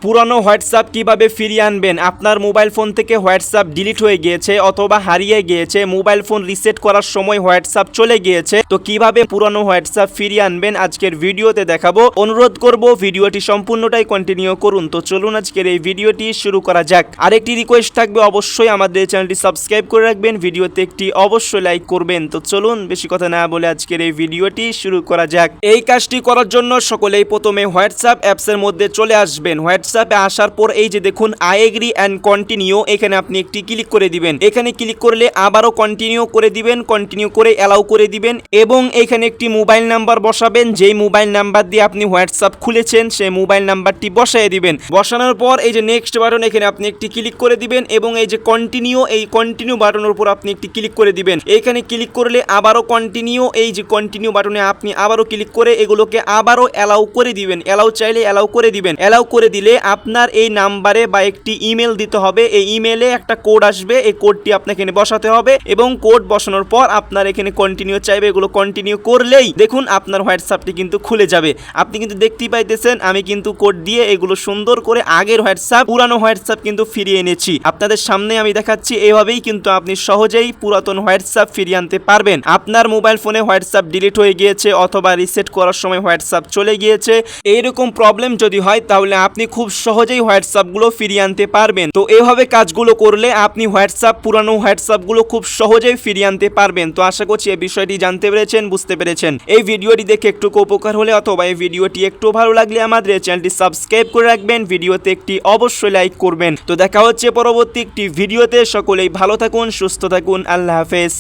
পুরানো হোয়াটসঅ্যাপ কিভাবে ফিরিয়ে আনবেন। আপনার মোবাইল ফোন থেকে হোয়াটসঅ্যাপ ডিলিট হয়ে গিয়েছে অথবা হারিয়ে গিয়েছে, মোবাইল ফোন রিসেট করার সময় হোয়াটসঅ্যাপ চলে গিয়েছে, তো কিভাবে পুরানো হোয়াটসঅ্যাপ ফিরিয়ে আনবেন আজকের ভিডিওতে দেখাবো। অনুরোধ করব ভিডিওটি সম্পূর্ণটাই কন্টিনিউ করুন। তো চলুন আজকের এই ভিডিওটি শুরু করা যাক। আরেকটি রিকোয়েস্ট থাকবে, অবশ্যই আমাদের চ্যানেলটি সাবস্ক্রাইব করে রাখবেন, ভিডিওতে একটি অবশ্যই লাইক করবেন। তো চলুন বেশি কথা না বলে আজকের এই ভিডিওটি শুরু করা যাক। এই কাজটি করার জন্য সকলেই প্রথমে হোয়াটসঅ্যাপ অ্যাপসের মধ্যে চলে আসবেন। হোয়াটসঅ্যাপে আসার পর এই যে দেখুন আই এগ্রি অ্যান্ড কন্টিনিউ, এখানে আপনি একটি ক্লিক করে দিবেন। এখানে ক্লিক করলে আবারও কন্টিনিউ করে দিবেন, কন্টিনিউ করে অ্যালাউ করে দিবেন এবং এখানে একটি মোবাইল নাম্বার বসাবেন। যেই মোবাইল নাম্বার দিয়ে আপনি হোয়াটসঅ্যাপ খুলেছেন সেই মোবাইল নাম্বারটি বসায় দিবেন। বসানোর পর এই যে নেক্সট বাটন, এখানে আপনি একটি ক্লিক করে দিবেন এবং এই যে কন্টিনিউ, এই কন্টিনিউ বাটনের উপর আপনি একটি ক্লিক করে দিবেন। এখানে ক্লিক করলে আবারও কন্টিনিউ, এই যে কন্টিনিউ বাটনে আপনি আবারও ক্লিক করে এগুলোকে আবারও অ্যালাউ করে দিবেন। অ্যালাউ চাইলে অ্যালাউ করে দিবেন। অ্যালাউ করে দিলে আপনার এই নাম্বারে বা একটি ইমেল দিতে হবে। এই ইমেলে একটা কোড আসবে, এই কোডটি আপনাকে এখানে বসাতে হবে এবং কোড বসানোর পর আপনার এখানে কন্টিনিউ চাইবে। এগুলো কন্টিনিউ করলেই দেখুন আপনার হোয়াটসঅ্যাপটি কিন্তু খুলে যাবে। আপনি কিন্তু দেখতেই পাইতেছেন আমি কিন্তু কোড দিয়ে এগুলো সুন্দর করে আগের হোয়াটসঅ্যাপ, পুরানো হোয়াটসঅ্যাপ কিন্তু ফিরিয়ে এনেছি। আপনাদের সামনে আমি দেখাচ্ছি, এভাবেই কিন্তু আপনি সহজেই পুরাতন হোয়াটসঅ্যাপ ফিরিয়ে আনতে পারবেন। আপনার মোবাইল ফোনে হোয়াটসঅ্যাপ ডিলিট হয়ে গিয়েছে অথবা রিসেট করার সময় হোয়াটসঅ্যাপ চলে গিয়েছে, এইরকম প্রবলেম যদি হয় তাহলে আপনি খুব সহজেই হোয়াটসঅ্যাপগুলো ফিরিয়ে আনতে পারবেন। তো এভাবে কাজগুলো করলে আপনি হোয়াটসঅ্যাপ, পুরানো হোয়াটসঅ্যাপগুলো খুব সহজেই ফিরিয়ে আনতে পারবেন। তো আশা করছি এই বিষয়টি জানতে পেরেছেন, বুঝতে পেরেছেন। এই ভিডিওটি দেখে একটু উপকার হলে অথবা এই ভিডিওটি একটু ভালো লাগলে আমাদের চ্যানেলটি সাবস্ক্রাইব করে রাখবেন, ভিডিওতে একটি অবশ্যই লাইক করবেন। তো দেখা হচ্ছে পরবর্তী একটি ভিডিওতে। সকলেই ভালো থাকুন, সুস্থ থাকুন, আল্লাহ হাফেজ।